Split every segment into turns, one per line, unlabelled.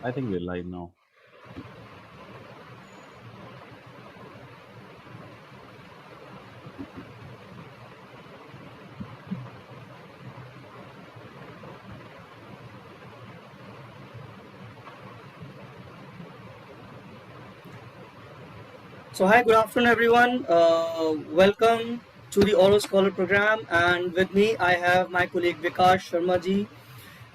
I think we're live now.
So hi, good afternoon, everyone. Welcome to the Auro Scholar program, and with me I have my colleague Vikas Sharma ji.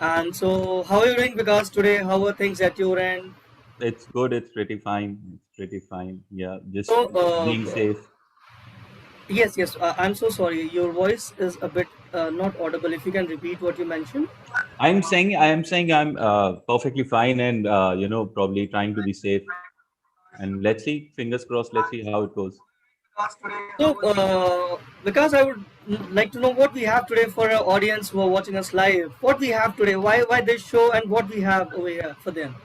And so, how are you doing, Vikas, today? How are things at your end?
It's good. It's pretty fine. It's pretty fine. Yeah, just
So,
being safe.
yes. I'm so sorry. Your voice is a bit not audible. If you can repeat what you mentioned.
I am saying I'm perfectly fine and probably trying to be safe. And let's see, fingers crossed. Let's see how it goes.
So, Vikas, I would like to know what we have today for our audience who are watching us live. What we have today? Why this show, and what we have over here for them?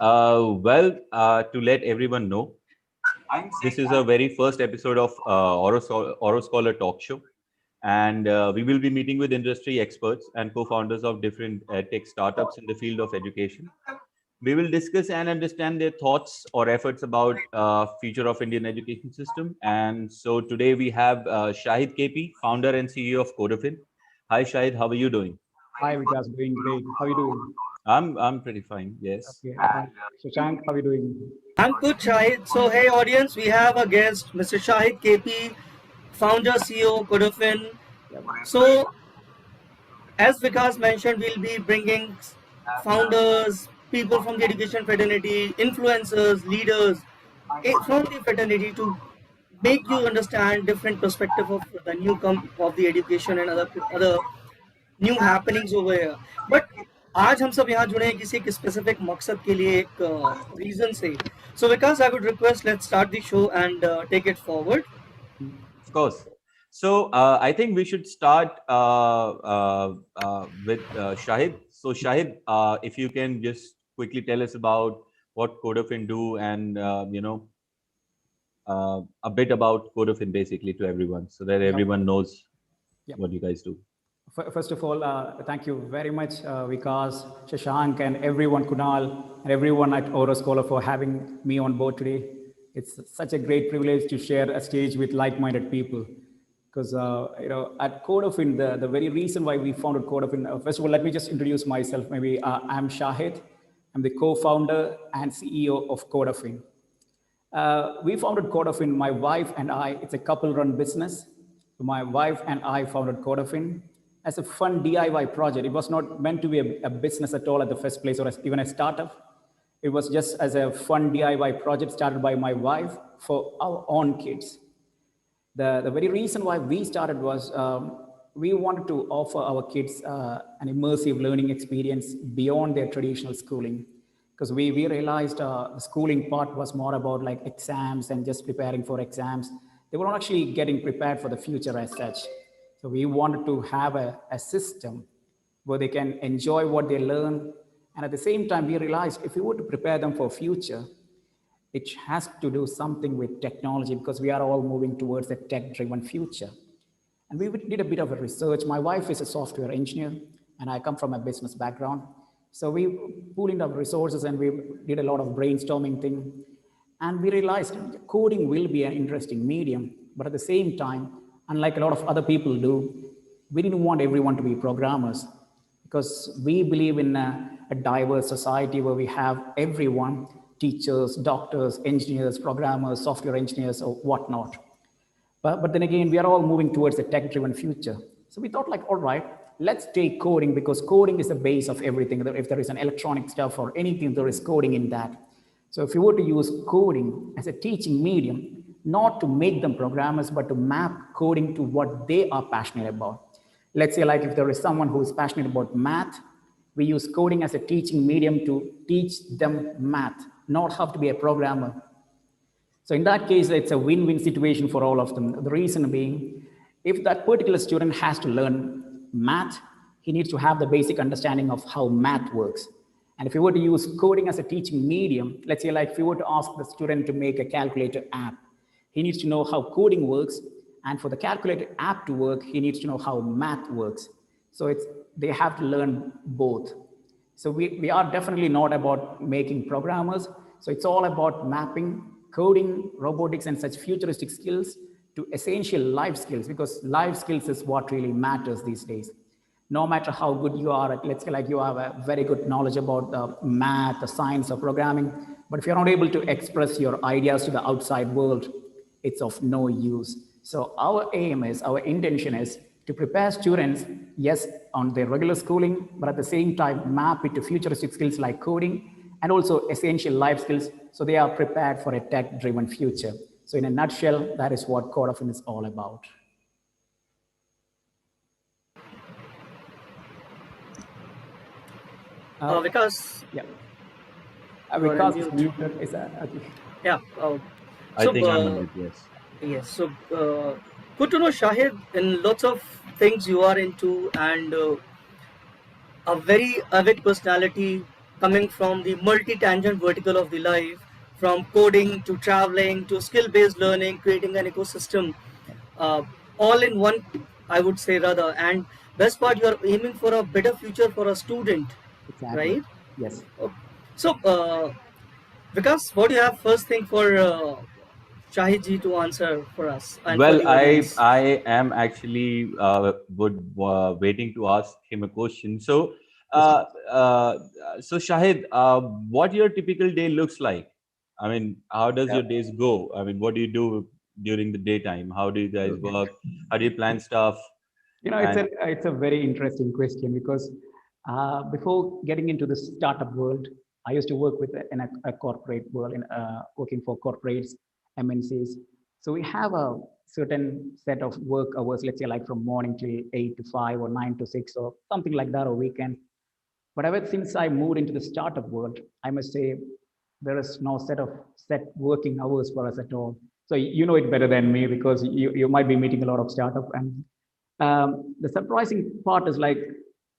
To let everyone know, this is a very first episode of Oro Scholar Talk Show, and we will be meeting with industry experts and co-founders of different tech startups in the field of education. We will discuss and understand their thoughts or efforts about future of Indian education system. And so today we have Shahid KP, founder and CEO of Codafing. Hi Shahid, how are you doing?
Hi, Vikas. Doing great. How are you doing?
I'm pretty fine. Yes.
Okay. Shashank, how are you doing?
I'm good, Shahid. So, hey, audience, we have a guest, Mr. Shahid KP, founder, CEO, Codafin.
Yep.
So, as Vikas mentioned, we'll be bringing founders, people from the education fraternity, influencers, leaders from the fraternity to make you understand different perspective of the new of the education and other new happenings over here but आज हम सब यहाँ जुड़े हैं किसी एक specific मकसद के लिए एक रीजन से so Vikas I would request let's start the show and take it forward
Of course. So I think we should start with Shahid. So Shahid, if you can just quickly tell us about what Codafin do and a bit about Codafin basically to everyone, so that
Yep.
everyone knows
Yep.
what you guys do.
First of all, thank you very much, Vikas, Shashank, and everyone, Kunal, and everyone at Auro Scholar for having me on board today. It's such a great privilege to share a stage with like-minded people. Because at Codafin, the very reason why we founded Codafin. First of all, let me just introduce myself. Maybe I'm Shahid. I'm the co-founder and CEO of Codafin. We founded Codafin, my wife and I. It's a couple-run business. My wife and I founded Codafin as a fun DIY project. It was not meant to be a business at all at the first place or even a startup. It was just as a fun DIY project started by my wife for our own kids. The very reason why we started was we wanted to offer our kids an immersive learning experience beyond their traditional schooling. Because we realized the schooling part was more about like exams and just preparing for exams. They were not actually getting prepared for the future as such. So we wanted to have a system where they can enjoy what they learn. And at the same time, we realized if we were to prepare them for future, it has to do something with technology because we are all moving towards a tech-driven future. And we did a bit of a research. My wife is a software engineer, and I come from a business background. So we pooled our resources and we did a lot of brainstorming thing. And we realized coding will be an interesting medium, but at the same time, unlike a lot of other people do, we didn't want everyone to be programmers because we believe in a diverse society where we have everyone, teachers, doctors, engineers, programmers, software engineers, or whatnot. But then again, we are all moving towards a tech-driven future. So we thought like, all right, let's take coding because coding is the base of everything. If there is an electronic stuff or anything, there is coding in that. So if you were to use coding as a teaching medium, not to make them programmers, but to map coding to what they are passionate about. Let's say like if there is someone who is passionate about math, we use coding as a teaching medium to teach them math, not have to be a programmer. So in that case, it's a win-win situation for all of them. The reason being, if that particular student has to learn math, he needs to have the basic understanding of how math works. And if you were to use coding as a teaching medium, let's say like if you were to ask the student to make a calculator app, he needs to know how coding works. And for the calculator app to work, he needs to know how math works. So they have to learn both. So we are definitely not about making programmers. So it's all about mapping, coding, robotics, and such futuristic skills to essential life skills, because life skills is what really matters these days. No matter how good you are at, let's say like you have a very good knowledge about the math, the science of programming, but if you're not able to express your ideas to the outside world, it's of no use. So our aim is, our intention is to prepare students, yes, on their regular schooling, but at the same time map it to futuristic skills like coding and also essential life skills, so they are prepared for a tech-driven future. So in a nutshell, that is what Codafing is all about.
Because
Yeah.
you are on
Because it's
mute.
muted, is that okay?
Yeah.
I
So,
think I'm on it. Yes.
yes. So, good to know, Shahid. In lots of things you are into, and a very avid personality coming from the multi-tangent vertical of the life, from coding to traveling to skill-based learning, creating an ecosystem, uh, all in one, I would say rather. And best part, you are aiming for a better future for a student,
Exactly.
right?
Yes.
Oh, so, Vikas, what do you have first thing for Shahid ji to answer for us and for
Well,
the
I
audience?
I am actually would waiting to ask him a question. So,
Yes,
uh,
please.
uh, so Shahid, what your typical day looks like? I mean, how does
Yeah.
your days go? I mean, what do you do during the daytime? How do you guys
Okay.
work? How do you plan stuff?
It's
And
a very interesting question because before getting into the startup world, I used to work with in a corporate world, in working for corporates, MNCs. So we have a certain set of work hours, let's say like from morning till 8 to 5 or 9 to 6 or something like that, or weekend. But ever since I moved into the startup world, I must say there is no set working hours for us at all. So you know it better than me because you might be meeting a lot of startup. And the surprising part is like,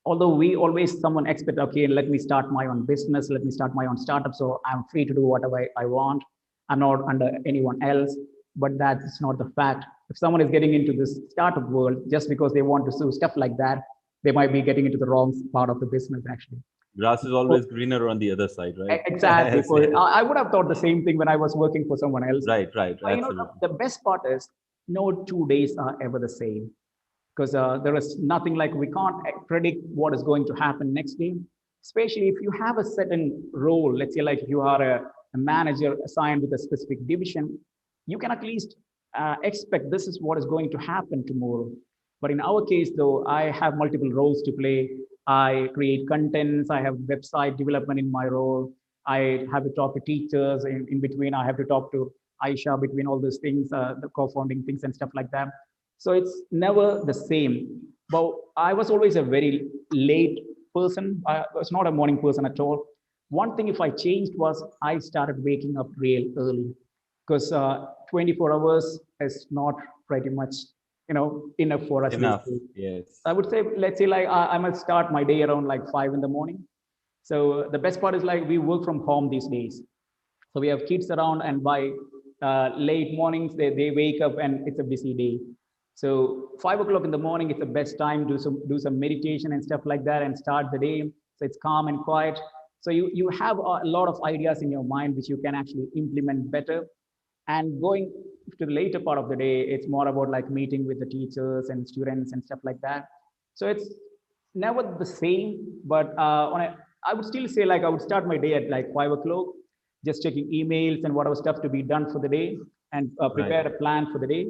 although we always someone expect, okay, let me start my own business, let me start my own startup, so I'm free to do whatever I want. I'm not under anyone else. But that's not the fact. If someone is getting into this startup world just because they want to do stuff like that, they might be getting into the wrong part of the business actually.
grass is
So,
always greener on the other side, right?
exactly.
Yes, yes.
I would have thought the same thing when I was working for someone else.
Right, right,
But
absolutely.
the best part is no 2 days are ever the same because there is nothing like we can't predict what is going to happen next day. Especially if you have a certain role, let's say like you are a manager assigned with a specific division, you can at least expect this is what is going to happen tomorrow. But in our case, though, I have multiple roles to play. I create contents, I have website development in my role. I have to talk to teachers in between. I have to talk to Aisha between all those things, the co-founding things and stuff like that. So it's never the same. But I was always a very late person. I was not a morning person at all. One thing if I changed was I started waking up real early because 24 hours is not pretty much enough for us these
Enough.
days.
Yes.
I would say, let's say like I must start my day around like 5 in the morning. So the best part is like we work from home these days. So we have kids around, and by late mornings, they wake up and it's a busy day. So 5 o'clock in the morning, it's the best time to do some meditation and stuff like that and start the day. So it's calm and quiet. So you have a lot of ideas in your mind which you can actually implement better. And going to the later part of the day, it's more about like meeting with the teachers and students and stuff like that. So it's never the same, but I would still say like I would start my day at like 5 o'clock, just checking emails and whatever stuff to be done for the day, and
Right.
prepare a plan for the day,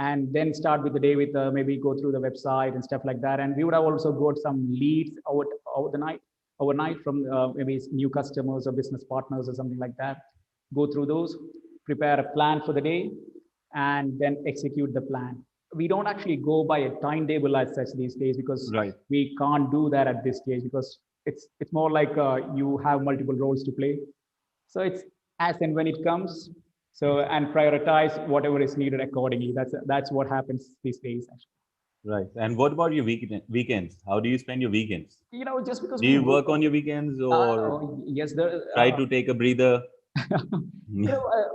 and then start with the day with maybe go through the website and stuff like that. And we would have also got some leads over the night, overnight from maybe new customers or business partners or something like that. Go through those, prepare a plan for the day, and then execute the plan. We don't actually go by a timetable as such these days because
Right.
we can't do that at this stage because it's more like you have multiple roles to play. So it's as and when it comes. So and prioritize whatever is needed accordingly. That's what happens these days. Actually.
Right. And what about your weekends? How do you spend your weekends?
Just because
Do
we
you
work
work on your weekends or
oh, yes,
try to take a breather?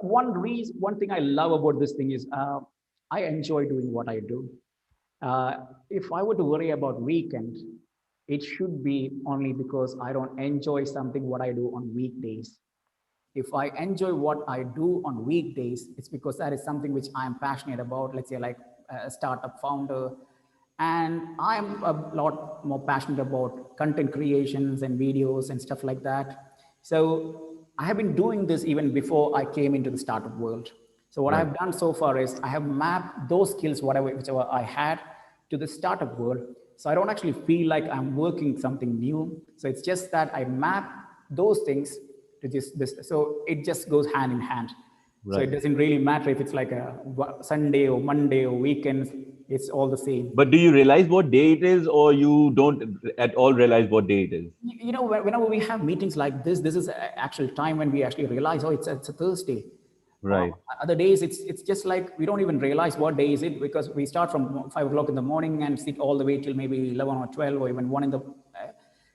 one thing I love about this thing is I enjoy doing what I do. If I were to worry about weekend, it should be only because I don't enjoy something what I do on weekdays. If I enjoy what I do on weekdays, it's because that is something which I'm passionate about. Let's say like a startup founder, and I'm a lot more passionate about content creations and videos and stuff like that. So I have been doing this even before I came into the startup world. So what I
Right.
have done so far is I have mapped those skills, whatever whichever I had, to the startup world. So I don't actually feel like I'm working something new. So it's just that I map those things to this. So it just goes hand in hand. So it
Right.
doesn't really matter if it's like a Sunday or Monday or weekends. It's all the same.
But do you realize what day it is, or you don't at all realize what day it is?
You know, whenever we have meetings like this is actual time when we actually realize, oh, it's a Thursday.
Right.
Other days, it's just like we don't even realize what day is it, because we start from 5 o'clock in the morning and sit all the way till maybe 11 or 12 or even 1 in the.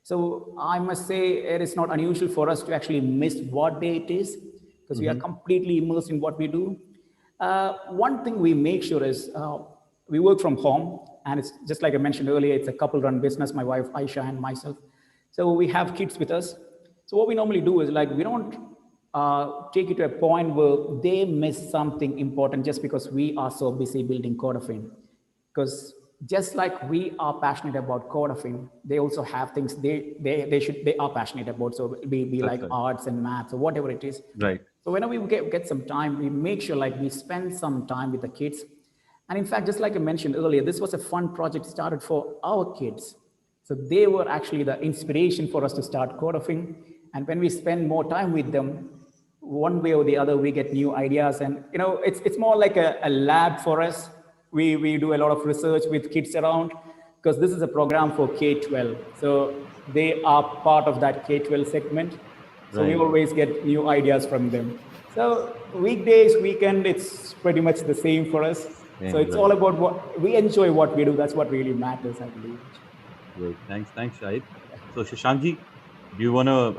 So I must say it is not unusual for us to actually miss what day it is, because we are completely immersed in what we do. One thing we make sure is we work from home, and it's just like I mentioned earlier, it's a couple-run business. My wife Aisha and myself. So we have kids with us. So what we normally do is like we don't take it to a point where they miss something important just because we are so busy building Codafing. Because just like we are passionate about Codafing, they also have things they are passionate about. So be
That's
like
right.
arts and maths or whatever it is.
Right.
So whenever we get some time, we make sure like we spend some time with the kids. And in fact, just like I mentioned earlier, this was a fun project started for our kids. So they were actually the inspiration for us to start Codafing. And when we spend more time with them, one way or the other, we get new ideas. And you know, it's more like a lab for us. We do a lot of research with kids around, because this is a program for K-12. So they are part of that K-12 segment. So we
Right.
always get new ideas from them. So weekdays, weekend, it's pretty much the same for us. So
Same.
it's all
Right.
about what we enjoy, what we do. That's what really matters, I believe.
Great. Thanks. Thanks, Shahid. So, Shashankji, do you want to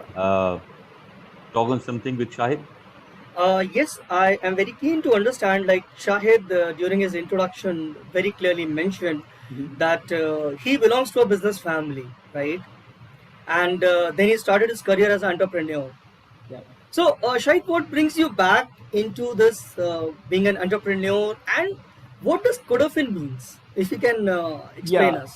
talk on something with Shahid?
Yes, I am very keen to understand. Like Shahid, during his introduction, very clearly mentioned that he belongs to a business family, right? And then he started his career as an entrepreneur.
Yeah.
So, Shahid, what brings you back into this being an entrepreneur, and what does Codafin means? If you can explain
Yeah.
us.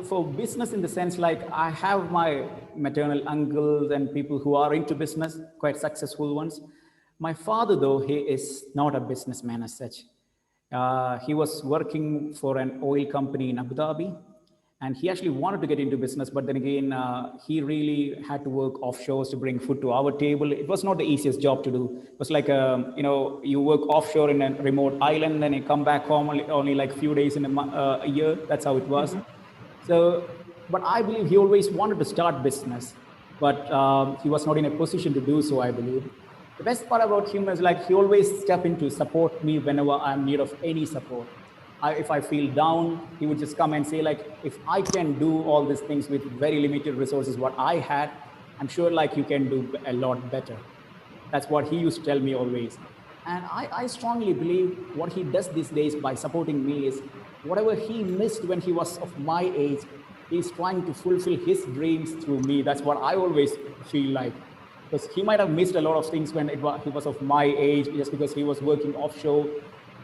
For business in the sense, like I have my maternal uncles and people who are into business, quite successful ones. My father, though, he is not a businessman as such. He was working for an oil company in Abu Dhabi, and he actually wanted to get into business, but then again, he really had to work offshore to bring food to our table. It was not the easiest job to do. It was like you know, you work offshore in a remote island, then you come back home only like a few days in a year. That's how it was. So, but I believe he always wanted to start business, but he was not in a position to do so, I believe. The best part about him is like he always step in to support me whenever I'm in need of any support. If I feel down, he would just come and say like, if I can do all these things with very limited resources, what I had, I'm sure like you can do a lot better. That's what he used to tell me always. And I strongly believe what he does these days by supporting me is whatever he missed when he was of my age, he's trying to fulfill his dreams through me. That's what I always feel like. Because he might have missed a lot of things when he was of my age, just because he was working offshore,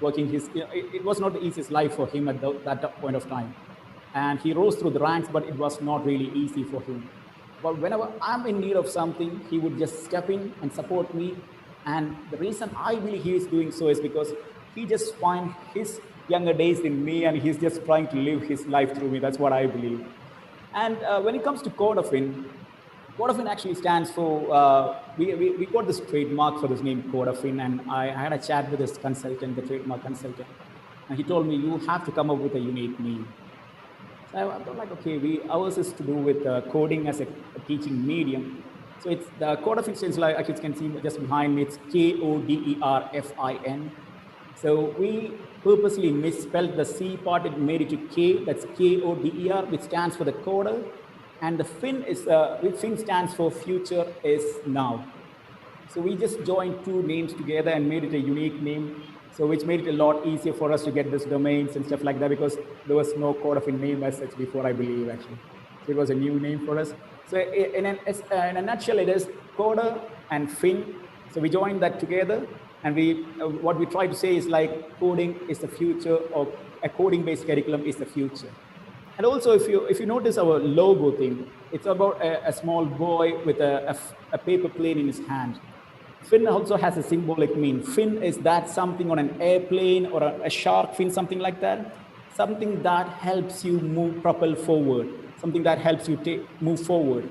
working his, you know, it was not the easiest life for him at that point of time. And he rose through the ranks, but it was not really easy for him. But whenever I'm in need of something, he would just step in and support me. And the reason I believe he is doing so is because he just finds his younger days in me, and he's just trying to live his life through me. That's what I believe. And when it comes to Codafin, Codafin actually stands for, we got this trademark for this name Codafin, and I had a chat with this consultant, the trademark consultant, and he told me, you have to come up with a unique name. So I thought like, okay, ours is to do with coding as a teaching medium. So it's the Codafin stands like you can see just behind me, it's Koderfin. So we purposely misspelled the C part, it made it to K, that's Koder, which stands for the coder. And the fin stands for future is now. So we just joined two names together and made it a unique name. So which made it a lot easier for us to get this domains and stuff like that, because there was no Codafing name as such before, I believe, actually. So it was a new name for us. So in a nutshell, it is Coda and Fin. So we joined that together, and what we try to say is like coding is the future, or a coding-based curriculum is the future. And also, if you notice our logo thing, it's about a small boy with a paper plane in his hand. Fin also has a symbolic meaning. Fin is that something on an airplane or a shark fin, something like that. Something that helps you propel forward. Something that helps you move forward.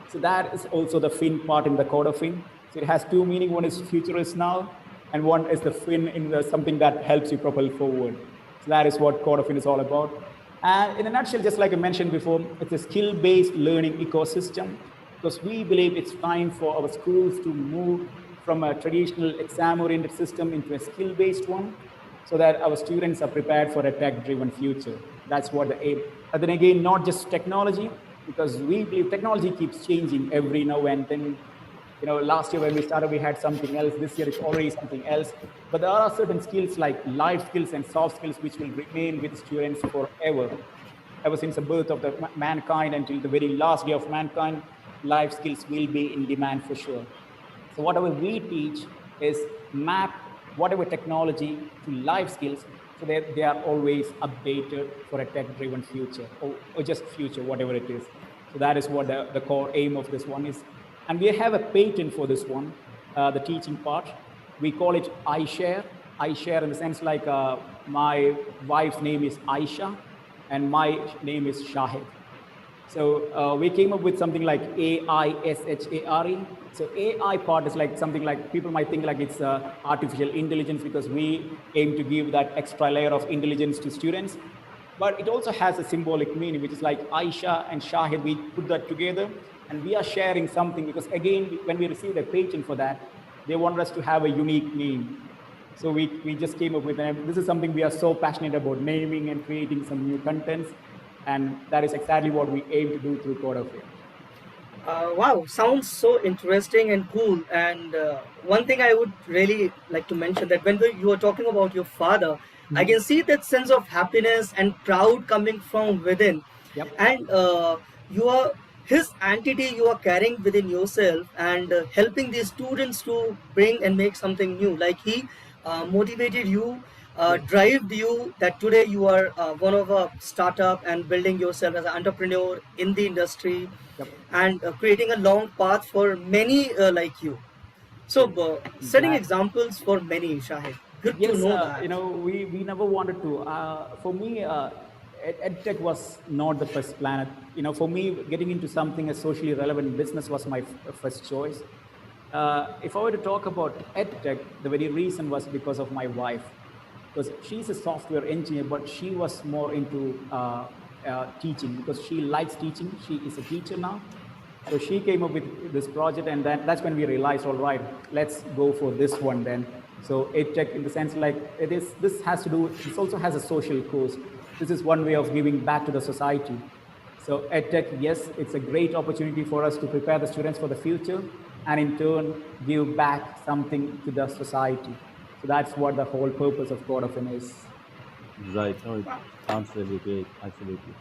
So that is also the fin part in the Codafing. So it has two meanings. One is future is now, and one is the fin in something that helps you propel forward. So that is what Codafing is all about. And in a nutshell, just like I mentioned before, it's a skill-based learning ecosystem, because we believe it's time for our schools to move from a traditional exam-oriented system into a skill-based one, so that our students are prepared for a tech-driven future. That's what the aim. And then again, not just technology, because we believe technology keeps changing every now and then. Last year when we started, we had something else. This year it's already something else. But there are certain skills like life skills and soft skills which will remain with students forever. Ever since the birth of the mankind until the very last day of mankind, life skills will be in demand for sure. So whatever we teach is map whatever technology to life skills, so that they are always updated for a tech-driven future, or just future, whatever it is. So that is what the core aim of this one is. And we have a patent for this one, the teaching part. We call it iShare. iShare in the sense like my wife's name is Aisha and my name is Shahid. So we came up with something like AISHARE. So AI part is like something like, people might think like it's artificial intelligence, because we aim to give that extra layer of intelligence to students. But it also has a symbolic meaning, which is like Aisha and Shahid, we put that together and we are sharing something, because again, when we received a patent for that, they want us to have a unique name. So we just came up with it. This is something we are so passionate about, naming and creating some new contents. And that is exactly what we aim to do through Codafing.
Wow, sounds so interesting and cool. And one thing I would really like to mention, that when you were talking about your father, I can see that sense of happiness and proud coming from within.
Yep.
And you are his entity you are carrying within yourself, and helping the students to bring and make something new. Like he motivated you, drive you, that today you are one of a startup and building yourself as an entrepreneur in the industry.
Yep.
And creating a long path for many like you. So setting examples for many, Shahid. Good to
Yes,
know that.
we never wanted to. For me, EdTech was not the first planet. For me, getting into something as socially relevant business was my first choice. If I were to talk about EdTech, the very reason was because of my wife, because she's a software engineer, but she was more into teaching, because she likes teaching. She is a teacher now. So she came up with this project, and that's when we realized, all right, let's go for this one then. So EdTech, in the sense like this also has a social cause. This is one way of giving back to the society. So EdTech, yes, it's a great opportunity for us to prepare the students for the future, and in turn give back something to the society. So that's what the whole purpose of Codafing is.
Right. No, it sounds really great. Absolutely.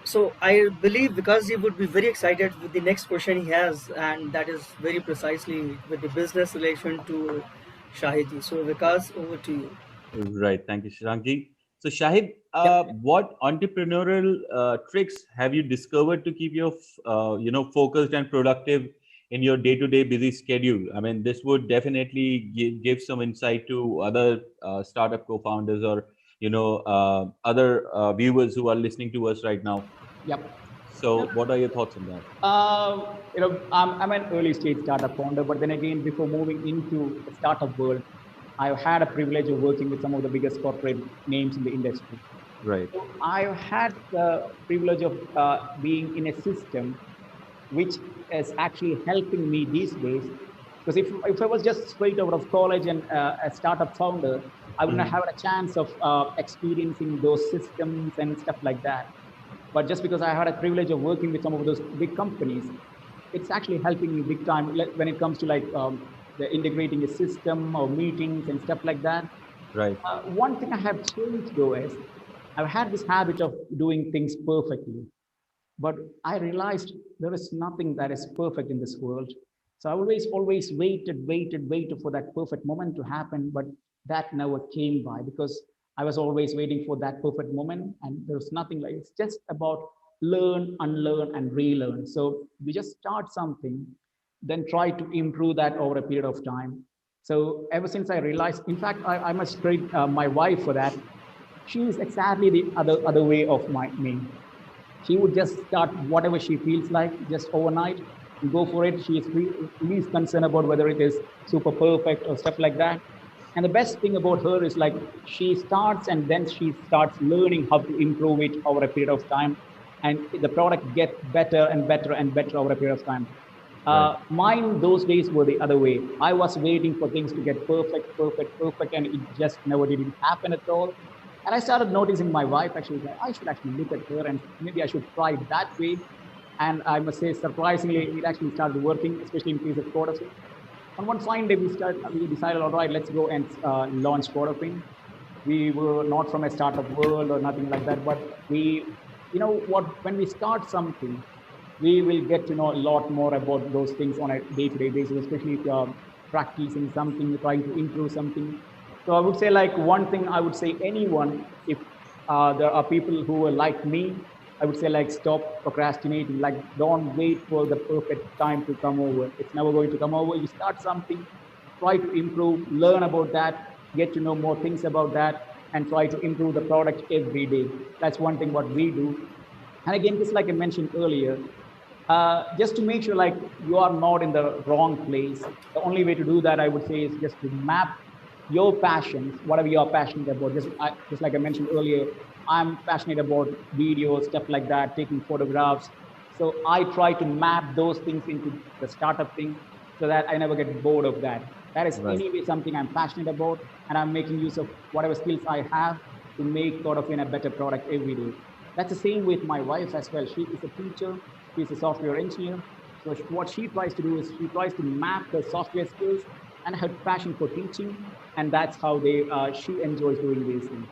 So I believe because he would be very excited with the next question he has, and that is very precisely with the business relation to Shahidi. So Vikas, over to you.
Right. Thank you, Shashank. So, Shahid,
Yep.
what entrepreneurial tricks have you discovered to keep your, focused and productive in your day-to-day busy schedule? I mean, this would definitely give some insight to other startup co-founders, or other viewers who are listening to us right now.
Yep.
So, what are your thoughts on that?
I'm an early stage startup founder, but then again, before moving into the startup world, I've had a privilege of working with some of the biggest corporate names in the industry.
Right.
So I've had the privilege of being in a system which is actually helping me these days. Because if I was just straight out of college and a startup founder, I wouldn't have had a chance of experiencing those systems and stuff like that. But just because I had a privilege of working with some of those big companies, it's actually helping me big time when it comes to like the integrating a system or meetings and stuff like that.
Right.
One thing I have changed though is I've had this habit of doing things perfectly. But I realized there is nothing that is perfect in this world. So I always waited for that perfect moment to happen, but that never came by because I was always waiting for that perfect moment, and there's nothing like it's just about learn, unlearn, and relearn. So we just start something, then try to improve that over a period of time. So ever since I realized, in fact, I must credit my wife for that. She is exactly the other way of me. She would just start whatever she feels like just overnight and go for it. She is least concerned about whether it is super perfect or stuff like that. And the best thing about her is like she starts and then she starts learning how to improve it over a period of time. And the product gets better and better and better over a period of time.
Right.
Mine, those days were the other way. I was waiting for things to get perfect, and it just never did happen at all. And I started noticing my wife actually, like, I should actually look at her and maybe I should try it that way. And I must say, surprisingly, it actually started working, especially in case of Codafing. On one fine day, we decided, all right, let's go and launch Codafing. We were not from a startup world or nothing like that, but when we start something, we will get to know a lot more about those things on a day-to-day basis, especially if you're practicing something, trying to improve something. So I would say like one thing I would say anyone, if there are people who are like me, I would say like stop procrastinating, like don't wait for the perfect time to come over. It's never going to come over. You start something, try to improve, learn about that, get to know more things about that, and try to improve the product every day. That's one thing what we do. And again, just like I mentioned earlier, just to make sure like you are not in the wrong place, the only way to do that, I would say, is just to map your passions, whatever you're passionate about. Just like I mentioned earlier, I'm passionate about videos, stuff like that, taking photographs. So I try to map those things into the startup thing so that I never get bored of that. That is
Right.
anyway something I'm passionate about, and I'm making use of whatever skills I have to make sort of a better product every day. That's the same with my wife as well. She is a teacher, she's a software engineer. So what she tries to do is she tries to map the software skills and her passion for teaching, and that's how she enjoys doing these things.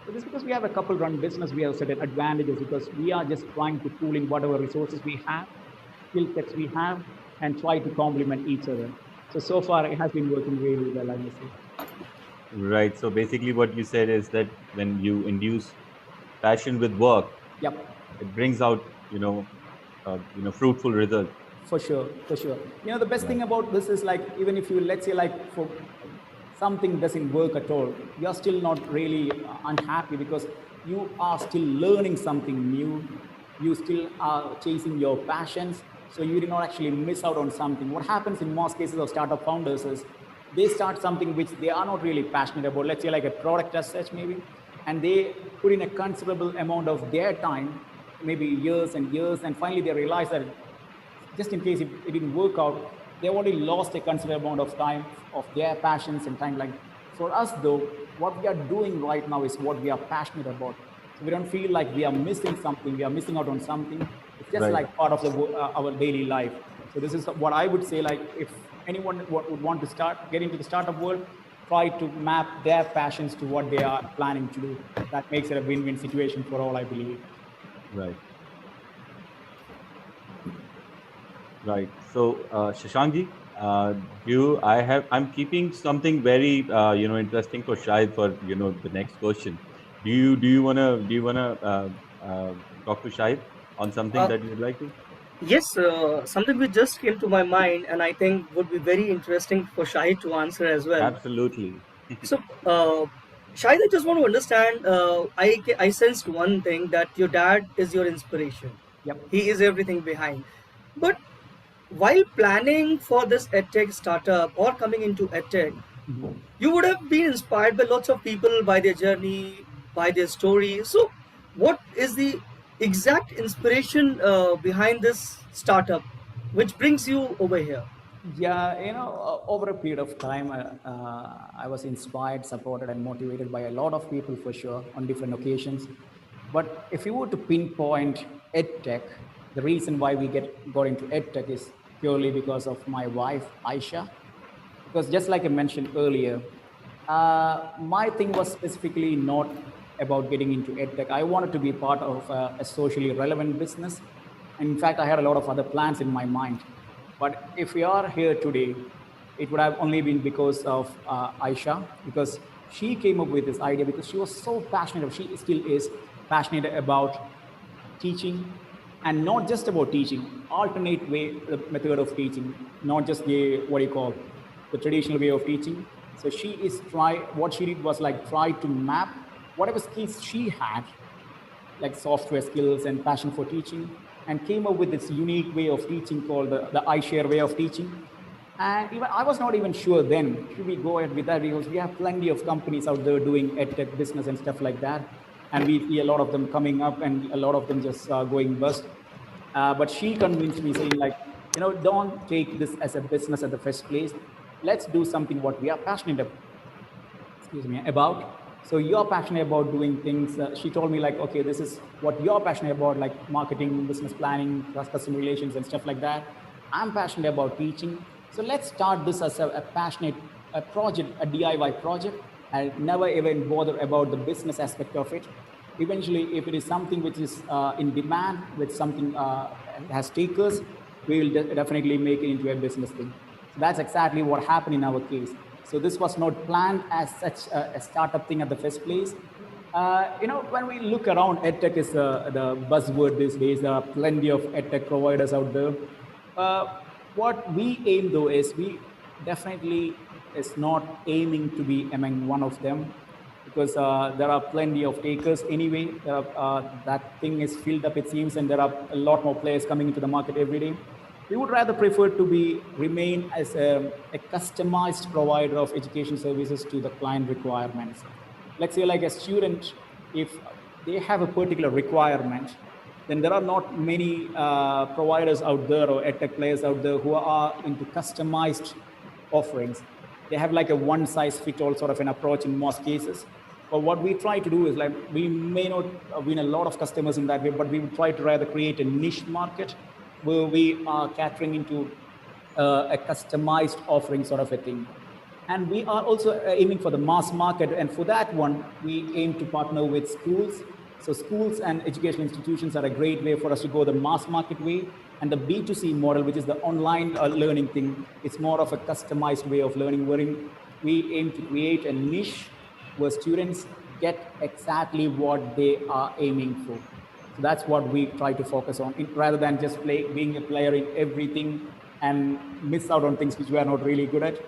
So just because we have a couple run business, we have certain advantages because we are just trying to pool in whatever resources we have, skill sets we have, and try to complement each other. So far it has been working really well, I must say.
Right. So basically, what you said is that when you induce passion with work,
Yep.
it brings out, fruitful results.
For sure, for sure. The best
Right.
thing about this is like, even if you, let's say, like for something doesn't work at all, you're still not really unhappy because you are still learning something new. You still are chasing your passions. So you did not actually miss out on something. What happens in most cases of startup founders is they start something which they are not really passionate about, let's say like a product as such maybe, and they put in a considerable amount of their time, maybe years and years, and finally they realize that just in case if it didn't work out, they already lost a considerable amount of time of their passions and time. Like for us though, what we are doing right now is what we are passionate about. So we don't feel like we are missing something, we are missing out on something. It's just
Right.
like part of our daily life. So this is what I would say, like if anyone would want to get into the startup world, try to map their passions to what they are planning to do. That makes it a win-win situation for all, I believe.
Right. Right. So, Shashankji, I'm keeping something very, interesting for Shahid for, the next question. Do you wanna talk to Shahid on something
Uh,
that you'd like to?
yes, something which just came to my mind, and I think would be very interesting for Shahid to answer as well.
Absolutely.
So, Shahid, I just want to understand. I sensed one thing, that your dad is your inspiration.
Yep.
He is everything behind. But while planning for this edtech startup or coming into edtech,
Mhm.
you would have been inspired by lots of people, by their journey, by their story. So what is the exact inspiration behind this startup which brings you over here?
Yeah, over a period of time, I was inspired, supported, and motivated by a lot of people for sure on different occasions. But if you were to pinpoint EdTech, the reason why we got into EdTech is purely because of my wife, Aisha. Because just like I mentioned earlier, my thing was specifically not about getting into edtech. I wanted to be part of a socially relevant business. In fact, I had a lot of other plans in my mind. But if we are here today, it would have only been because of Aisha, because she came up with this idea because she was so passionate, she still is passionate about teaching, and not just about teaching, alternate way, the method of teaching, not just the, what do you call, the traditional way of teaching. So she is what she did was like try to map whatever skills she had, like software skills and passion for teaching, and came up with this unique way of teaching called the iShare way of teaching. And even I was not even sure then, should we go ahead with that? Because we have plenty of companies out there doing edtech business and stuff like that. And we see a lot of them coming up and a lot of them just going bust. But she convinced me saying like, don't take this as a business at the first place. Let's do something what we are passionate about, about. So you're passionate about doing things. She told me like, okay, this is what you're passionate about, like marketing, business planning, customer relations and stuff like that. I'm passionate about teaching. So let's start this as a passionate project, a DIY project. I'll never even bother about the business aspect of it. Eventually, if it is something which is in demand, with something has takers, we will definitely make it into a business thing. So that's exactly what happened in our case. So this was not planned as such a startup thing at the first place. When we look around, edtech is the buzzword these days. There are plenty of edtech providers out there. What we aim though is we definitely is not aiming to be among one of them, because there are plenty of takers anyway. That thing is filled up, it seems, and there are a lot more players coming into the market every day. We would rather prefer to remain as a customized provider of education services to the client requirements. Let's say like a student, if they have a particular requirement, then there are not many providers out there or edtech players out there who are into customized offerings. They have like a one-size-fits-all sort of an approach in most cases. But what we try to do is like, we may not win a lot of customers in that way, but we would try to rather create a niche market where we are catering into a customized offering sort of a thing. And we are also aiming for the mass market. And for that one, we aim to partner with schools. So schools and educational institutions are a great way for us to go the mass market way. And the B2C model, which is the online learning thing, it's more of a customized way of learning, wherein we aim to create a niche where students get exactly what they are aiming for. So that's what we try to focus on, rather than just being a player in everything and miss out on things which we are not really good at.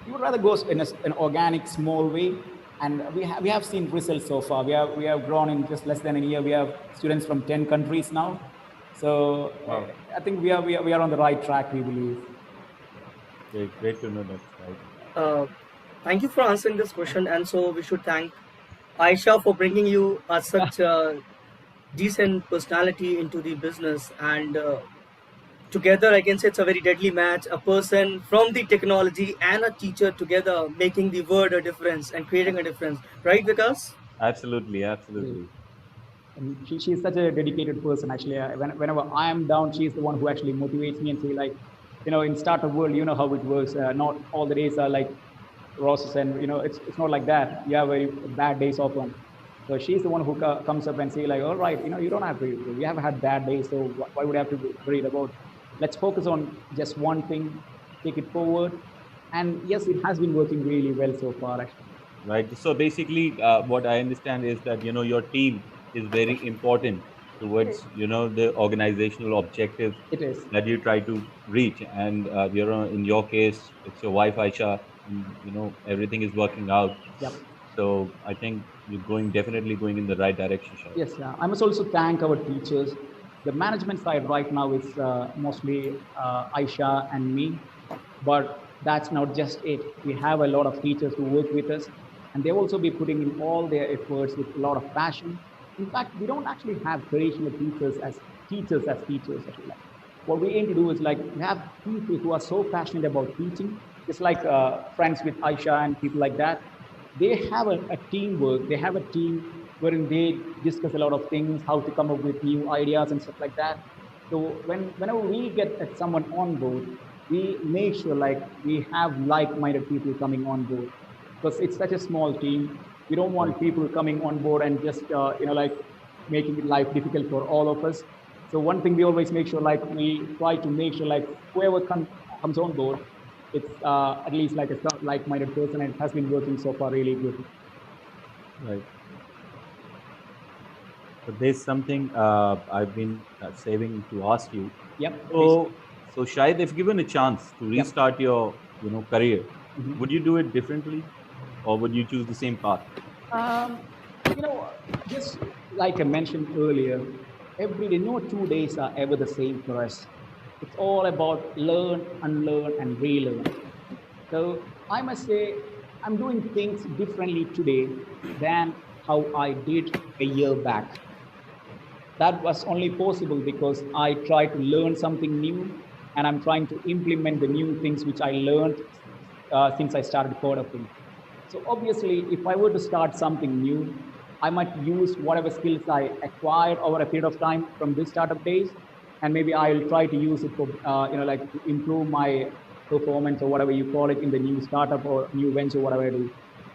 We would rather go in an organic, small way. And we have seen results so far. We have grown in just less than a year. We have students from 10 countries now. So wow. I think we are on the right track, we believe.
Great to know that. Right.
Thank you for answering this question. And so we should thank Aisha for bringing you such a decent personality into the business. And together, I can say it's a very deadly match. A person from the technology and a teacher together making the world a difference and creating a difference. Right, Vikas?
Absolutely.
And she's such a dedicated person, actually. Whenever I am down, she's the one who actually motivates me and say, like, in startup world, you know how it works. Not all the days are like roses, and it's not like that. You have very bad days often. So she's the one who comes up and say, like, all right, you don't have to. You have had bad days, so why would I have to be worried about? Let's focus on just one thing, take it forward, and yes, it has been working really well so far, actually.
Right. So basically, what I understand is that your team is very important towards the organizational objectives that you try to reach, and in your case it's your wife Aisha, and everything is working out.
Yep.
So I think you're definitely going in the right direction, Shah.
Yes, I must also thank our teachers. The management side right now is mostly Aisha and me, but that's not just it. We have a lot of teachers who work with us, and they'll also be putting in all their efforts with a lot of passion. In fact, we don't actually have traditional teachers as teachers. What we aim to do is like we have people who are so passionate about teaching, just like friends with Aisha and people like that. They have a teamwork. They have a team wherein they discuss a lot of things, how to come up with new ideas and stuff like that. So whenever we get someone on board, we make sure like we have like-minded people coming on board, because it's such a small team. We don't want people coming on board and just like making life difficult for all of us. So one thing we always make sure, like we try to make sure like whoever comes on board, it's at least like a like-minded person, and it has been working so far really good.
Right. So there's something I've been saving to ask you.
Yep.
So Shahid, if given a chance to
Yep.
restart your career,
Mhm.
would you do it differently, or would you choose the same path?
Um, just like I mentioned earlier, every day, no 2 days are ever the same for us. It's all about learn, unlearn, and relearn. So I must say, I'm doing things differently today than how I did a year back. That was only possible because I try to learn something new, and I'm trying to implement the new things which I learned since I started Codafing. So obviously, if I were to start something new, I might use whatever skills I acquired over a period of time from this startup days, and maybe I'll try to use it for like to improve my performance or whatever you call it in the new startup or new venture, whatever I do.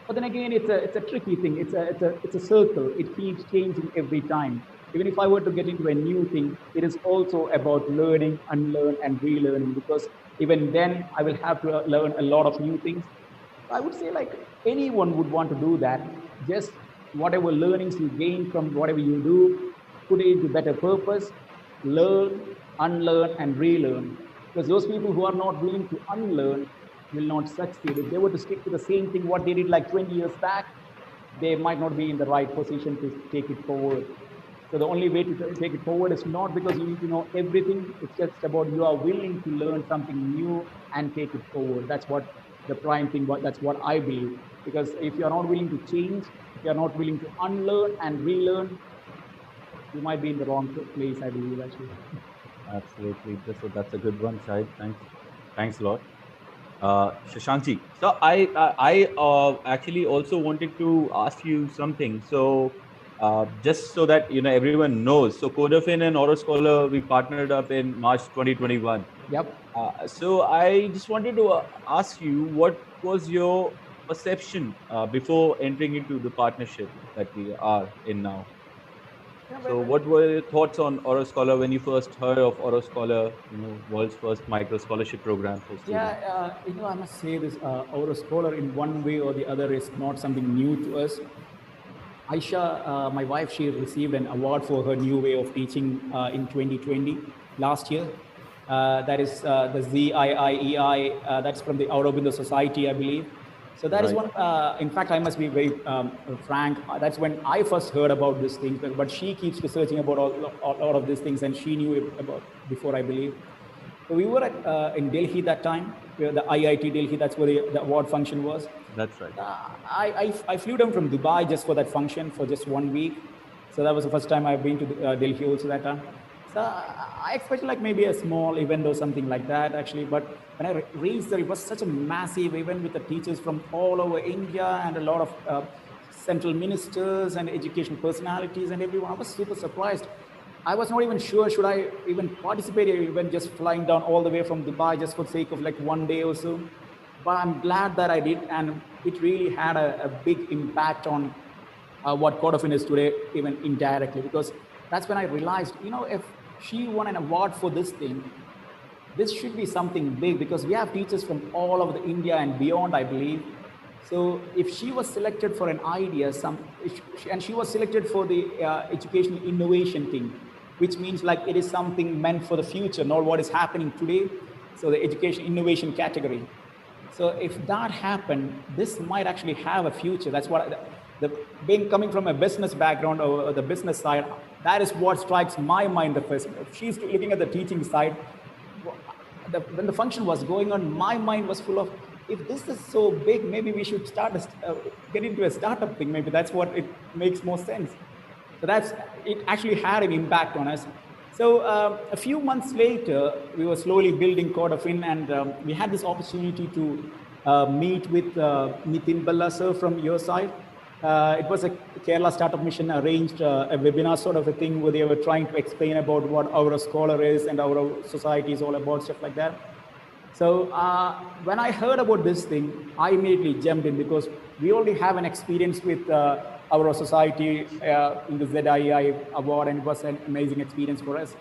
But then again, it's a tricky thing. It's a circle. It keeps changing every time. Even if I were to get into a new thing, it is also about learning, unlearn, and relearning, because even then I will have to learn a lot of new things. I would say like anyone would want to do that. Just whatever learnings you gain from whatever you do, put it into better purpose, learn, unlearn, and relearn. Because those people who are not willing to unlearn will not succeed. If they were to stick to the same thing what they did like 20 years back, they might not be in the right position to take it forward. So the only way to take it forward is not because you need to know everything. It's just about you are willing to learn something new and take it forward. That's what the prime thing. That's what I believe. Because if you are not willing to change, if you are not willing to unlearn and relearn, you might be in the wrong place. I believe actually.
Absolutely. That's a good one, Shahid. Thanks a lot. Shashankji. So I actually also wanted to ask you something. So just so that everyone knows, so Codafin and Auro Scholar, we partnered up in March 2021.
Yep.
So I just wanted to ask you, what was your perception before entering into the partnership that we are in now? So what were your thoughts on Auro Scholar when you first heard of Auro Scholar, world's first micro scholarship program for
Yeah,
students?
I must say this, our scholar in one way or the other is not something new to us. Aisha, my wife, she received an award for her new way of teaching in 2020, last year. That is the ZIIEI, that's from the Auro Society, I believe. So that is
Right.
one, in fact, I must be very frank. That's when I first heard about these things, but she keeps researching about all of these things, and she knew about before, I believe. So we were in Delhi that time, where the IIT Delhi, that's where the award function was.
That's right.
I flew down from Dubai just for that function for just 1 week. So that was the first time I've been to Delhi also that time. So I expected like maybe a small event or something like that actually. But when I reached there, it was such a massive event with the teachers from all over India and a lot of central ministers and educational personalities and everyone. I was super surprised. I was not even sure should I even participate even just flying down all the way from Dubai just for the sake of like 1 day or so. But I'm glad that I did, and it really had a big impact on what Codafin is today, even indirectly, because that's when I realized, if she won an award for this thing, this should be something big, because we have teachers from all over the India and beyond, I believe. So if she was selected for an idea, and she was selected for the educational innovation thing, which means like it is something meant for the future, not what is happening today. So the education innovation category. So if that happened, this might actually have a future. That's what being coming from a business background or the business side, that is what strikes my mind the first. If she's looking at the teaching side, when the function was going on, my mind was full of, if this is so big, maybe we should get into a startup thing. Maybe that's what it makes more sense. So it actually had an impact on us. So a few months later, we were slowly building Codafin, and we had this opportunity to meet with Nitin Balla sir from your side. It was a Kerala Startup Mission arranged a webinar sort of a thing where they were trying to explain about what our scholar is and our society is all about, stuff like that. So when I heard about this thing, I immediately jumped in because we already have an experience with our society in the ZII award, and it was an amazing experience for us.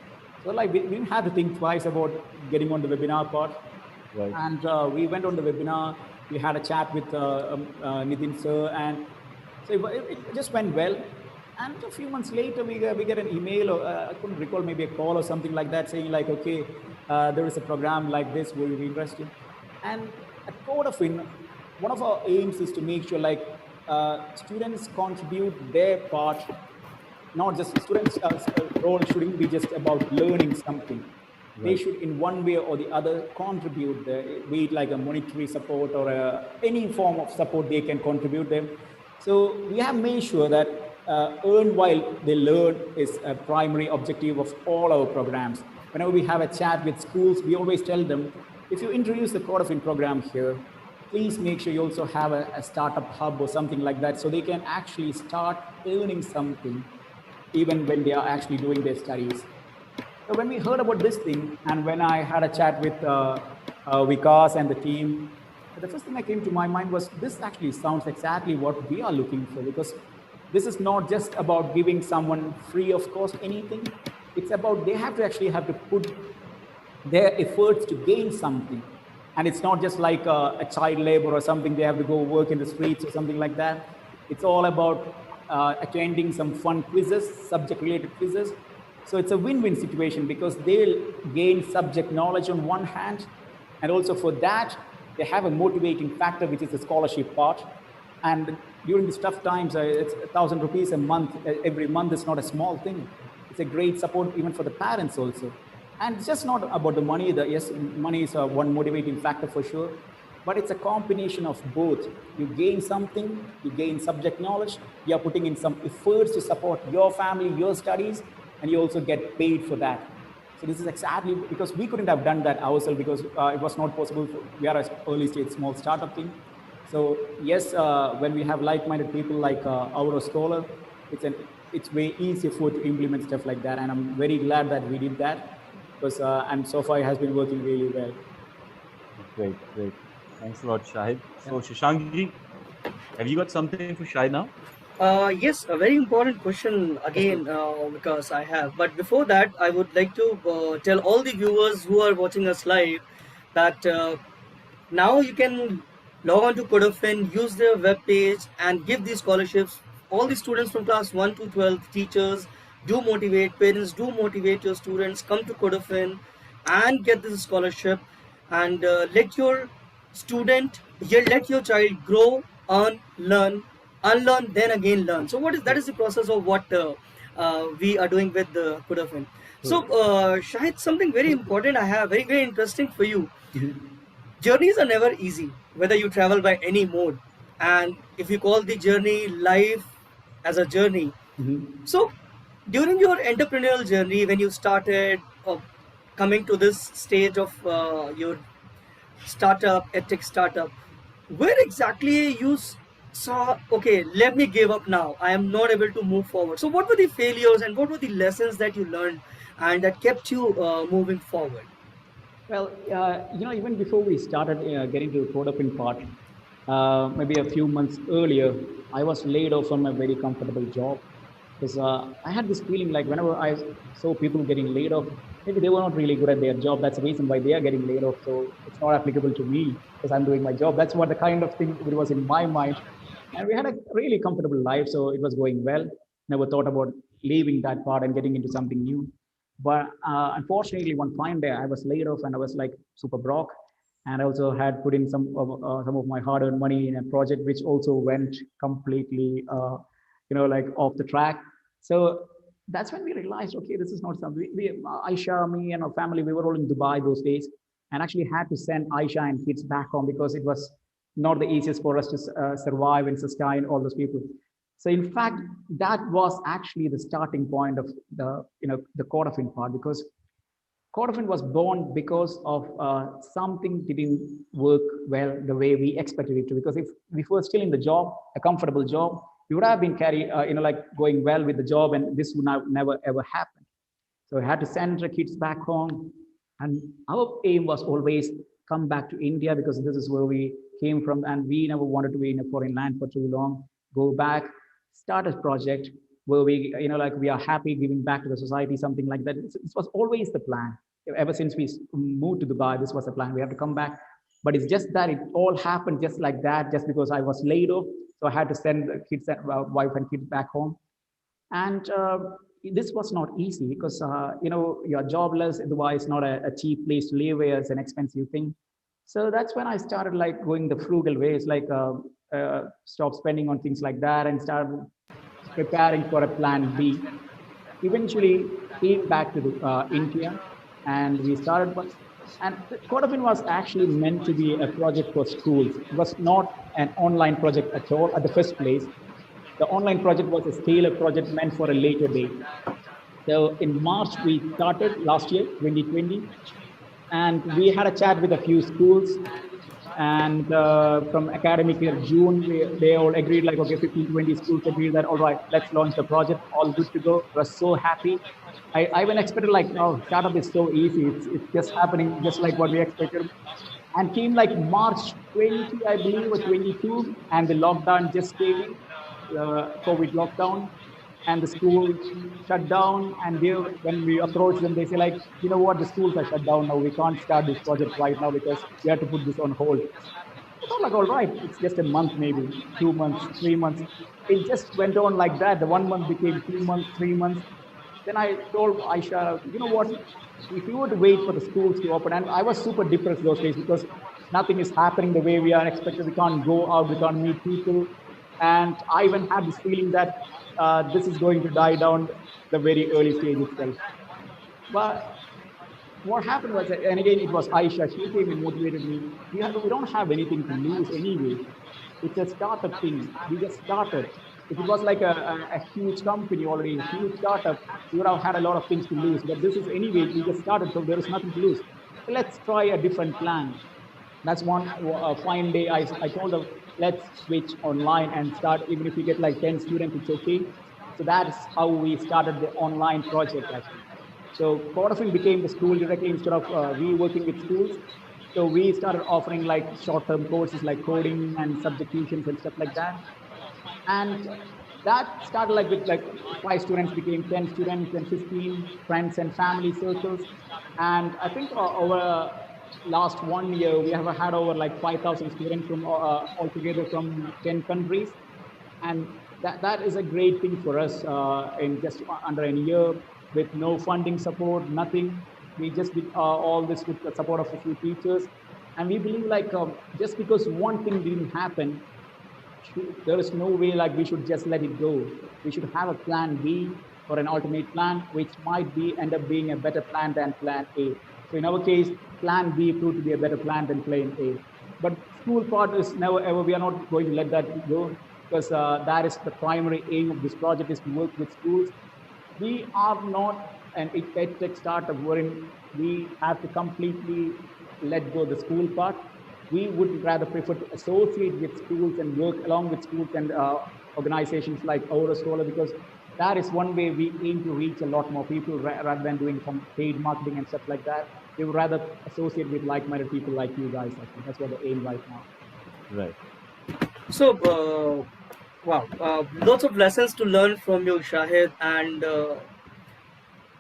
So like we didn't have to think twice about getting on the webinar part.
Right.
And we went on the webinar. We had a chat with Nitin sir, and so it just went well. And a few months later, we get an email, or I couldn't recall, maybe a call or something like that, saying like, okay, there is a program like this, will you be interested? And at Codafin, one of our aims is to make sure like students contribute their part. Not just students' role shouldn't be just about learning something. They
Right.
should, in one way or the other, contribute, be it like a monetary support or any form of support they can contribute them. So we have made sure that earn while they learn is a primary objective of all our programs. Whenever we have a chat with schools, we always tell them, if you introduce the Codafin program here, please make sure you also have a startup hub or something like that, so they can actually start earning something even when they are actually doing their studies. So when we heard about this thing, and when I had a chat with Vikas and the team, the first thing that came to my mind was this actually sounds exactly what we are looking for, because this is not just about giving someone free of cost anything. It's about they have to actually have to put their efforts to gain something. And it's not just like a child labor or something, they have to go work in the streets or something like that. It's all about attending some fun quizzes, subject related quizzes. So it's a win-win situation because they'll gain subject knowledge on one hand, and also for that, they have a motivating factor, which is the scholarship part. And during these tough times, it's 1,000 rupees a month. Every month is not a small thing. It's a great support even for the parents also. And it's just not about the money. Yes, money is one motivating factor for sure, but it's a combination of both. You gain something, you gain subject knowledge, you are putting in some efforts to support your family, your studies, and you also get paid for that. So this is exactly because we couldn't have done that ourselves because it was not possible. We are an early stage small startup thing. So yes, when we have like-minded people like Auro Scholar, it's way easier for to implement stuff like that. And I'm very glad that we did that because and so far it has been working really well.
Great, great. Thanks a lot, Shahid. So, Shashankji, have you got something for Shahid now?
Yes, a very important question
Yes, please.
again because I have. But before that, I would like to tell all the viewers who are watching us live that now you can log on to Codafin, use their web page, and give these scholarships. All the students from class 1 to 12, teachers do motivate, parents do motivate your students, come to Codafin and get this scholarship, and let your student, let your child grow, earn, learn, unlearn, then again learn. So what is that is the process of what we are doing with the Codafin. So
True.
Shahid, something very
Yes, please.
important I have, very, very interesting for you.
Mhm.
Journeys are never easy, whether you travel by any mode. And if you call the journey life as a journey,
Mhm.
so during your entrepreneurial journey, when you started coming to this stage of your startup, edtech startup, where exactly you saw, okay, let me give up now. I am not able to move forward. So, what were the failures and what were the lessons that you learned and that kept you moving forward?
Well, even before we started getting to the code-up part, maybe a few months earlier, I was laid off from a very comfortable job because I had this feeling like whenever I saw people getting laid off, maybe they were not really good at their job. That's the reason why they are getting laid off. So it's not applicable to me because I'm doing my job. That's what the kind of thing it was in my mind. And we had a really comfortable life, so it was going well. Never thought about leaving that part and getting into something new. But unfortunately, one fine day, I was laid off and I was like super broke. And I also had put in some of my hard-earned money in a project, which also went completely, like off the track. So that's when we realized, okay, this is not something. Aisha, me, and our family, we were all in Dubai those days, and actually had to send Aisha and kids back home because it was not the easiest for us to survive and sustain all those people. So in fact, that was actually the starting point of the Codafin part because Codafin was born because of something didn't work well the way we expected it to. Because if we were still in the job, a comfortable job, we would have been like going well with the job, and this would never ever happen. So we had to send the kids back home, and our aim was always come back to India because this is where we came from, and we never wanted to be in a foreign land for too long. Go back, start a project where we, like we are happy giving back to the society, something like that. This was always the plan. Ever since we moved to Dubai, this was the plan. We have to come back. But it's just that it all happened just like that, just because I was laid off. So I had to send the kids, wife and kids back home. And this was not easy because, you're jobless. Dubai is not a cheap place to live. It's an expensive thing. So that's when I started like going the frugal ways, like stop spending on things like that and start preparing for a plan B. Eventually came back to India, and we started. And Codafing was actually meant to be a project for schools. It was not an online project at all at the first place. The online project was a scale-up project meant for a later date. So in March, we started last year, 2020, and we had a chat with a few schools. And from academic year June, they all agreed like, okay, 15, 20 schools agreed that, all right, let's launch the project, all good to go. I was so happy. I even expected like, oh, startup is so easy. It's just happening just like what we expected. And came like March 20, I believe, or 22, and the lockdown just came in, COVID lockdown, and the school shut down. And when we approach them, they say like, you know what, the schools are shut down now. We can't start this project right now because we have to put this on hold. I thought like, all right, it's just a month, maybe 2 months, 3 months. It just went on like that. The 1 month became 2 months, 3 months. Then I told Aisha, you know what, if you were to wait for the schools to open, and I was super depressed those days because nothing is happening the way we are expected. We can't go out, we can't meet people. And I even had this feeling that this is going to die down the very early stage itself. But what happened was, and again, it was Aisha, she came and motivated me. We don't have anything to lose anyway. It's a startup thing. We just started. If it was like a huge company already, a huge startup, we would have had a lot of things to lose. But this is anyway, we just started, so there is nothing to lose. So let's try a different plan. That's one fine day. I told them, let's switch online and start. Even if we get like 10 students, it's okay. So that's how we started the online project actually. So Codafing became the school directly instead of we working with schools. So we started offering like short-term courses like coding and substitutions and stuff like that. And that started like with like 5 students became 10 students, and 15 friends and family circles. And I think over last 1 year, we have had over like 5,000 students from altogether from 10 countries. And that is a great thing for us in just under a year with no funding support, nothing. We just did all this with the support of a few teachers. And we believe like just because one thing didn't happen, there is no way like we should just let it go. We should have a plan B or an alternate plan, which might end up being a better plan than plan A. So in our case, plan B proved to be a better plan than plan A. But school part is never ever, we are not going to let that go, because that is the primary aim of this project, is to work with schools. We are not an EdTech startup wherein we have to completely let go the school part. We would rather prefer to associate with schools and work along with schools and organizations like Auro, because that is one way we aim to reach a lot more people rather than doing some paid marketing and stuff like that. We would rather associate with like-minded people like you guys. I think that's what the aim right now.
Right.
So, wow, lots of lessons to learn from you, Shahid, and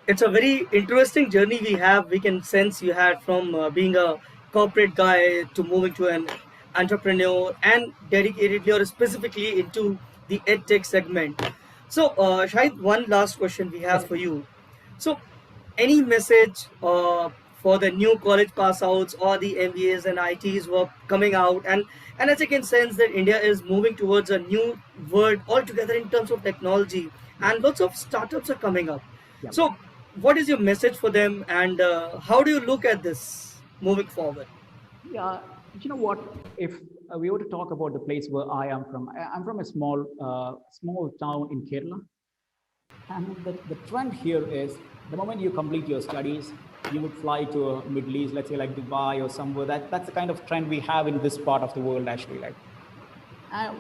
it's a very interesting journey we have. We can sense you had from being a corporate guy to moving to an entrepreneur and dedicatedly or specifically into the edtech segment. So, Shahid, one last question we have
Yes.
for you. So, any message for the new college pass outs or the MBAs and ITs who are coming out, and as I can sense that India is moving towards a new world altogether in terms of technology, and lots of startups are coming up.
Yeah.
So, what is your message for them, and how do you look at this moving forward?
Yeah, you know what? If we were to talk about the place where I am from, I'm from a small town in Kerala, and the trend here is the moment you complete your studies, you would fly to a Middle East, let's say like Dubai or somewhere. That's the kind of trend we have in this part of the world, actually. Like,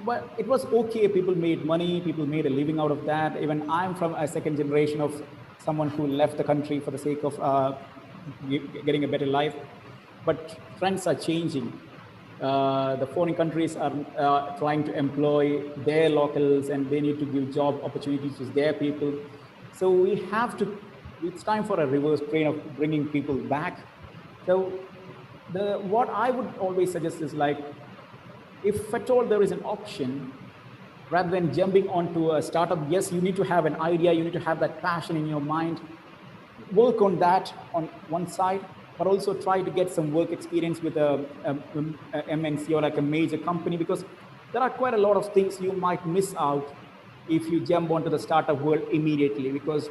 but it was okay. People made money. People made a living out of that. Even I'm from a second generation of someone who left the country for the sake of getting a better life. but trends are changing. The foreign countries are trying to employ their locals, and they need to give job opportunities to their people. So we have to, it's time for a reverse train of bringing people back. So what I would always suggest is like, if at all there is an option, rather than jumping onto a startup, yes, you need to have an idea, you need to have that passion in your mind, work on that on one side, but also try to get some work experience with a MNC or like a major company, because there are quite a lot of things you might miss out if you jump onto the startup world immediately. Because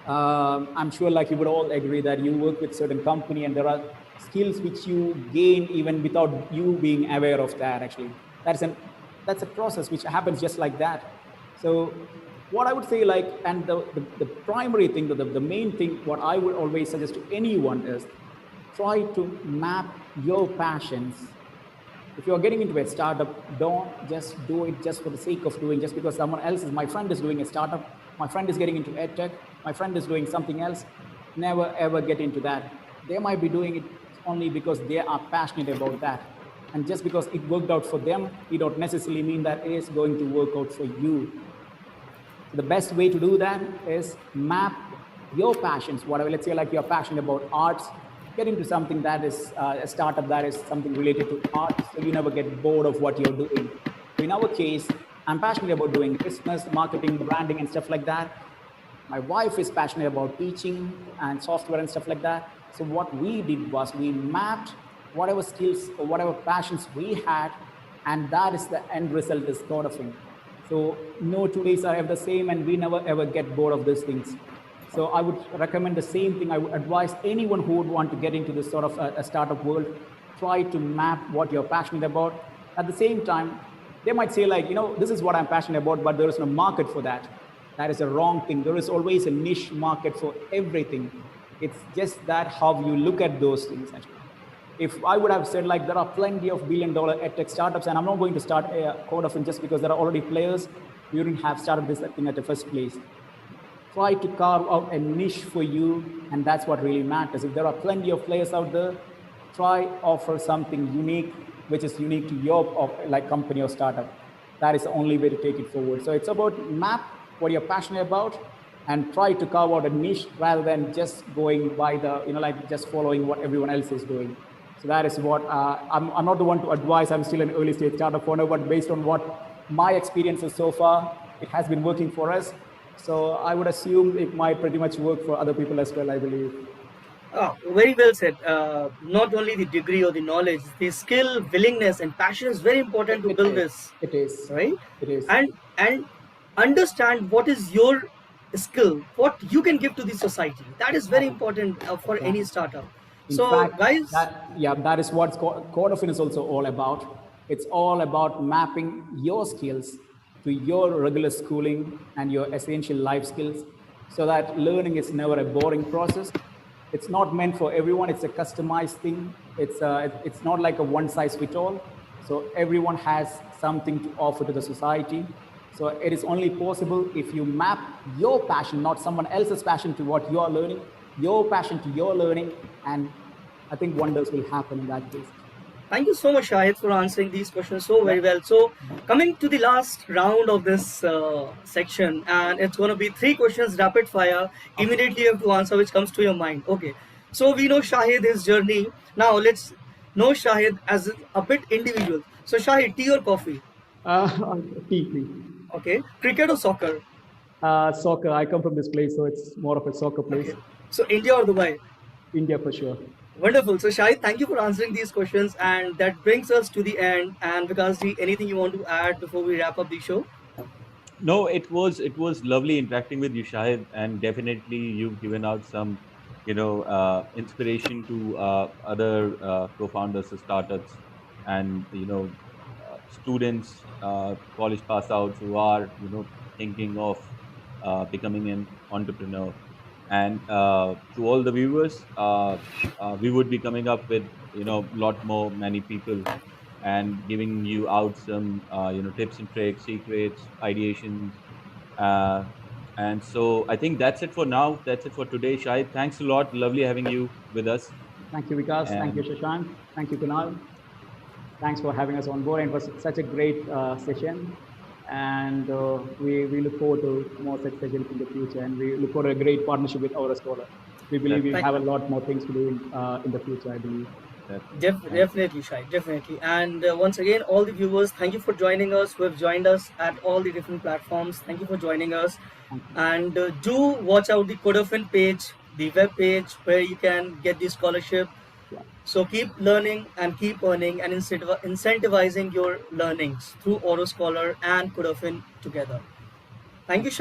I'm sure like you would all agree that you work with certain company and there are skills which you gain even without you being aware of that. Actually, that's a process which happens just like that. So what I would say, like, and the primary thing, the main thing, what I would always suggest to anyone is try to map your passions. If you're getting into a startup, don't just do it just for the sake of doing, just because someone else is, my friend is doing a startup, my friend is getting into edtech, my friend is doing something else. Never ever get into that. They might be doing it only because they are passionate about that. And just because it worked out for them, it don't necessarily mean that it is going to work out for you. So the best way to do that is map your passions, whatever. Let's say like you're passionate about arts, get into something that is a startup that is something related to art, so you never get bored of what you're doing. So in our case, I'm passionate about doing business, marketing, branding, and stuff like that. My wife is passionate about teaching and software and stuff like that. So what we did was we mapped whatever skills or whatever passions we had, and that is the end result is Codafing. So no 2 days are ever the same, and we never ever get bored of these things. So I would recommend the same thing. I would advise anyone who would want to get into this sort of a startup world, try to map what you're passionate about. At the same time, they might say like, this is what I'm passionate about, but there is no market for that. That is a wrong thing. There is always a niche market for everything. It's just that how you look at those things, actually. If I would have said like there are plenty of billion-dollar edtech startups, and I'm not going to start a Codafing just because there are already players, we wouldn't have started this thing at the first place. Try to carve out a niche for you, and that's what really matters. If there are plenty of players out there, try offer something unique, which is unique to your like company or startup. That is the only way to take it forward. So it's about map what you're passionate about and try to carve out a niche rather than just going by the, like just following what everyone else is doing. So that is what I'm not the one to advise. I'm still an early stage startup founder, but based on what my experiences so far, it has been working for us. So I would assume it might pretty much work for other people as well, I believe.
Oh, very well said. Not only the degree or the knowledge, the skill, willingness, and passion is very important to build this.
It is.
Right?
It is.
And understand what is your skill, what you can give to the society. That is very important for any startup.
In
So,
fact,
guys,
that is what Codafin is also all about. It's all about mapping your skills to your regular schooling and your essential life skills, so that learning is never a boring process. It's not meant for everyone. It's a customized thing. It's not like a one size fits all. So everyone has something to offer to the society. So it is only possible if you map your passion, not someone else's passion, to what you are learning, your passion to your learning, and I think wonders will happen in that case.
thank you so much, Shahid, for answering these questions so very well. So, coming to the last round of this section, and it's going to be 3 questions rapid fire. Immediately, you have to answer which comes to your mind. Okay. So, we know Shahid, his journey. Now, let's know Shahid as a bit individual. So, Shahid, tea or coffee?
Tea.
Okay. Cricket or soccer?
Soccer. I come from this place, so it's more of a soccer place.
Okay. So, India or Dubai?
India for sure.
Wonderful. So, Shahid, thank you for answering these questions, and that brings us to the end. And Vikasji, anything you want to add before we wrap up the show?
No, it was lovely interacting with you, Shahid, and definitely you've given out some, inspiration to other co-founders of startups, and students, college pass outs who are thinking of becoming an entrepreneur. And to all the viewers, we would be coming up with lot more many people and giving you out some tips and tricks, secrets, ideations. And so I think that's it for now. That's it for today, Shahid. Thanks a lot. Lovely having you with us.
Thank you, Vikas. Thank you,
And
Shashank. Thank you, Kunal. Thanks for having us on board. And it was such a great session. And we look forward to more such sessions in the future. And we look forward to a great partnership with Auro Scholar. We believe we
definitely,
have a lot more things to do in the future, I believe.
definitely. Thank you.
Definitely, Shai, definitely. And once again, all the viewers, thank you for joining us, who have joined us at all the different platforms. Thank you for joining us.
Thank you.
And do watch out the Codafing page, the web page where you can get the scholarship.
Yeah.
So keep learning and keep earning and incentivizing your learnings through Auro Scholar and Codafing together. Thank you, Shai.